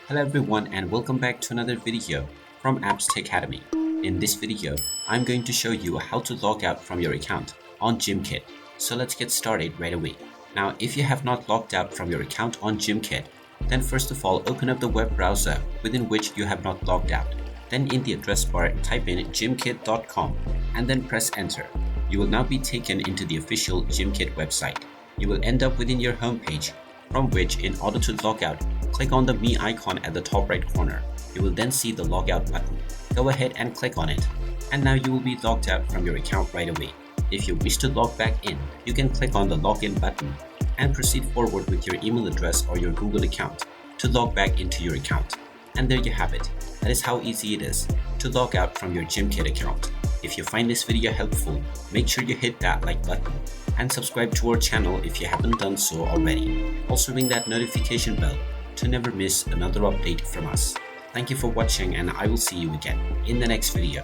Hello everyone and welcome back to another video from Apps Tech Academy. In this video, I'm going to show you how to log out from your account on Gimkit. So let's get started right away. Now, if you have not logged out from your account on Gimkit, then first of all, open up the web browser within which you have not logged out. Then in the address bar, type in gimkit.com and then press enter. You will now be taken into the official Gimkit website. You will end up within your home page, from which, in order to log out, click on the Me icon at the top right corner. You will then see the Logout button. Go ahead and click on it. And now you will be logged out from your account right away. If you wish to log back in, you can click on the Login button and proceed forward with your email address or your Google account to log back into your account. And there you have it. That is how easy it is to log out from your Gimkit account. If you find this video helpful, make sure you hit that like button and subscribe to our channel if you haven't done so already. Also ring that notification bell to never miss another update from us. Thank you for watching and I will see you again in the next video.